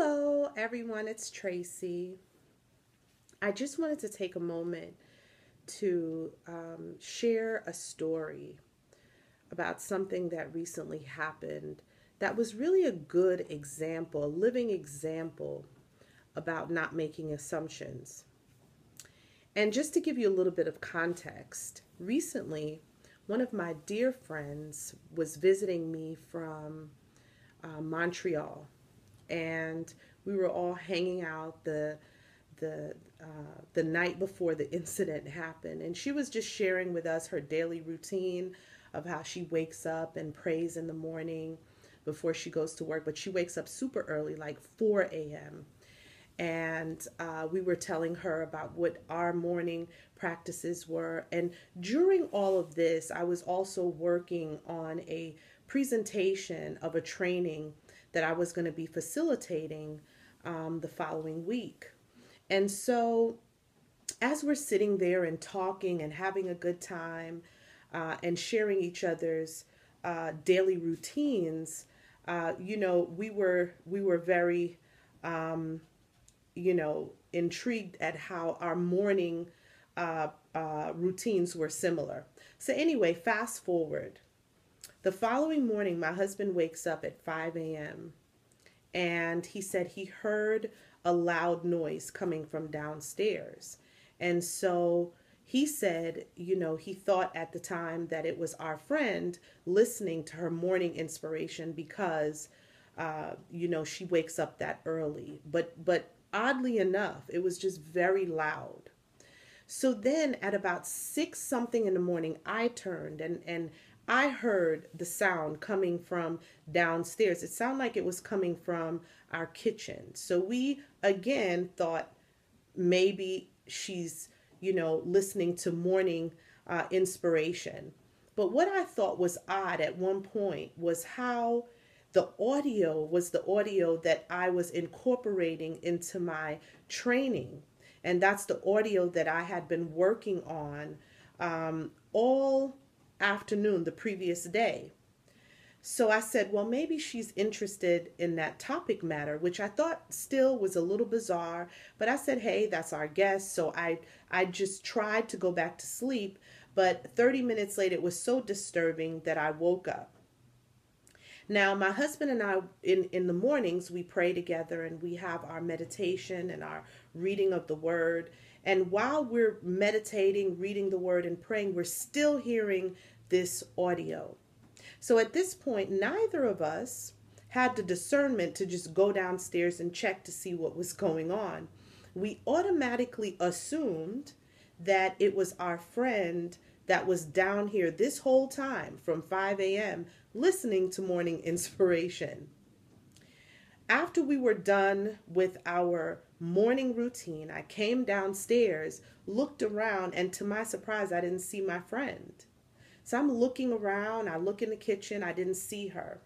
Hello, everyone. It's Tracy. I just wanted to take a moment to share a story about something that recently happened that was really a good example, a living example about not making assumptions. And just to give you a little bit of context, recently, one of my dear friends was visiting me from Montreal, and we were all hanging out the the night before the incident happened, and she was just sharing with us her daily routine of how she wakes up and prays in the morning before she goes to work. But she wakes up super early, like 4 a.m. And we were telling her about what our morning practices were. And during all of this, I was also working on a presentation of a training that I was going to be facilitating the following week. And so, as we're sitting there and talking and having a good time and sharing each other's daily routines, we were very intrigued at how our morning routines were similar. So, anyway, fast forward. The following morning, my husband wakes up at 5 a.m. and he said he heard a loud noise coming from downstairs. And so he said, he thought at the time that it was our friend listening to her morning inspiration because, she wakes up that early. But oddly enough, it was just very loud. So then at about 6 something in the morning, I turned and I heard the sound coming from downstairs. It sounded like it was coming from our kitchen. So we again thought maybe she's, listening to morning inspiration. But what I thought was odd at one point was how the audio was the audio that I was incorporating into my training. And that's the audio that I had been working on all afternoon the previous day. So I said, well, maybe she's interested in that topic matter, which I thought still was a little bizarre. But I said, hey, that's our guest. So I just tried to go back to sleep. But 30 minutes later, it was so disturbing that I woke up. Now, my husband and I, in the mornings, we pray together and we have our meditation and our reading of the word. And while we're meditating, reading the word, and praying, we're still hearing this audio. So at this point, neither of us had the discernment to just go downstairs and check to see what was going on. We automatically assumed that it was our friend that was down here this whole time from 5 a.m. listening to morning inspiration. After we were done with our morning routine, I came downstairs, looked around, and to my surprise, I didn't see my friend. So I'm looking around, I look in the kitchen, I didn't see her.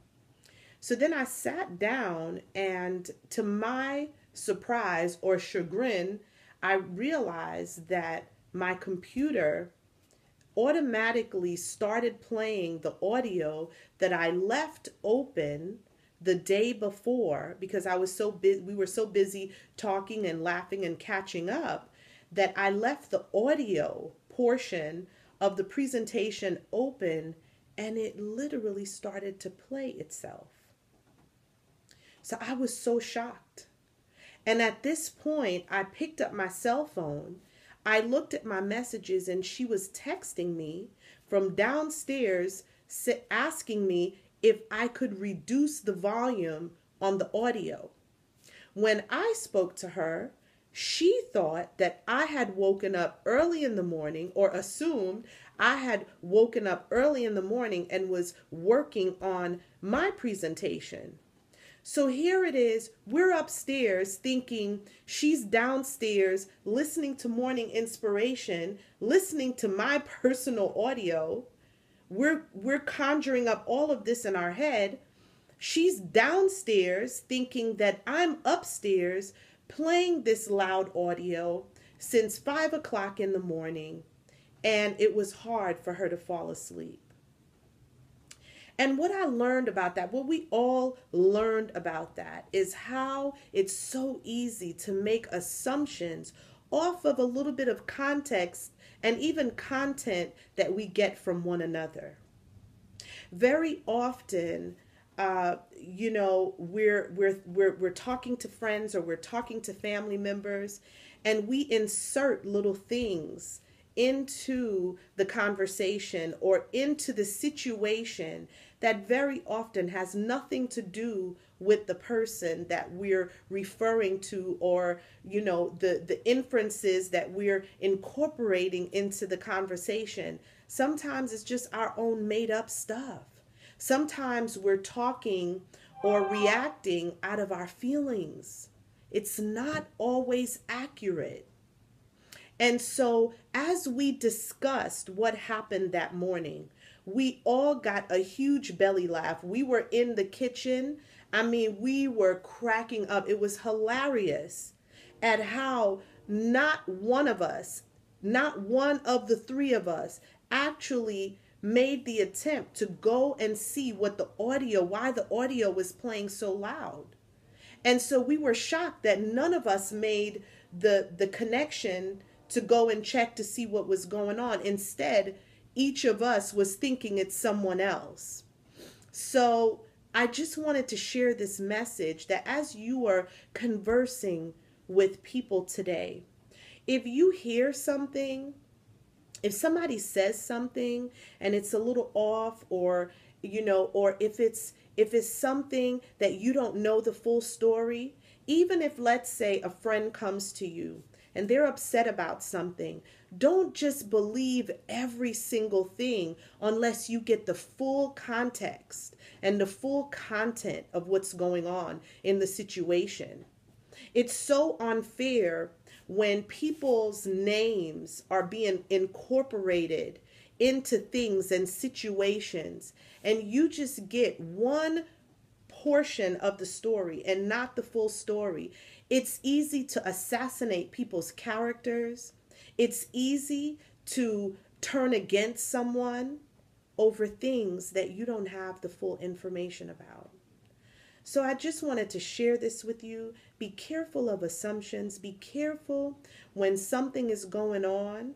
So then I sat down, and to my surprise or chagrin, I realized that my computer automatically started playing the audio that I left open the day before because I was so busy. We were so busy talking and laughing and catching up that I left the audio portion of the presentation open, and it literally started to play itself. So I was so shocked. And at this point, I picked up my cell phone. I looked at my messages, and she was texting me from downstairs asking me if I could reduce the volume on the audio. When I spoke to her, she thought that I had woken up early in the morning, or assumed I had woken up early in the morning and was working on my presentation. So here it is, we're upstairs thinking she's downstairs listening to morning inspiration, listening to my personal audio. We're conjuring up all of this in our head. She's downstairs thinking that I'm upstairs playing this loud audio since 5 o'clock in the morning, and it was hard for her to fall asleep. And what I learned about that, what we all learned about that, is how it's so easy to make assumptions off of a little bit of context and even content that we get from one another. Very often, we're talking to friends or we're talking to family members, and we insert little things into the conversation or into the situation that very often has nothing to do with the person that we're referring to, or the inferences that we're incorporating into the conversation. Sometimes it's just our own made up stuff. Sometimes we're talking or reacting out of our feelings. It's not always accurate. And so, as we discussed what happened that morning, we all got a huge belly laugh. We were in the kitchen. I mean, we were cracking up. It was hilarious at how not one of us, not one of the three of us, actually made the attempt to go and see why the audio was playing so loud. And so we were shocked that none of us made the connection to go and check to see what was going on. Instead, each of us was thinking it's someone else. So I just wanted to share this message that as you are conversing with people today, if you hear something, if somebody says something and it's a little off, or if it's something that you don't know the full story, even if, let's say, a friend comes to you and they're upset about something, don't just believe every single thing unless you get the full context and the full content of what's going on in the situation. It's so unfair when people's names are being incorporated into things and situations, and you just get one portion of the story and not the full story. It's easy to assassinate people's characters. It's easy to turn against someone over things that you don't have the full information about. So I just wanted to share this with you. Be careful of assumptions. Be careful when something is going on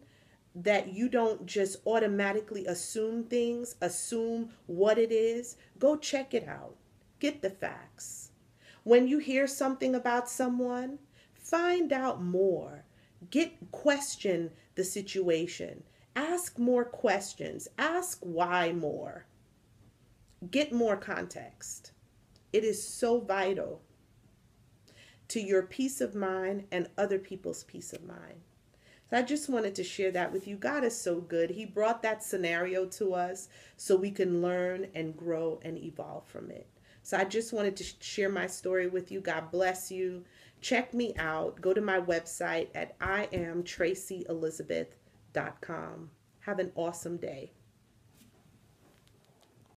that you don't just automatically assume things, assume what it is. Go check it out. Get the facts. When you hear something about someone, find out more. Question the situation. Ask more questions. Ask why more. Get more context. It is so vital to your peace of mind and other people's peace of mind. So I just wanted to share that with you. God is so good. He brought that scenario to us so we can learn and grow and evolve from it. So I just wanted to share my story with you. God bless you. Check me out. Go to my website at IamTracyElizabeth.com. Have an awesome day.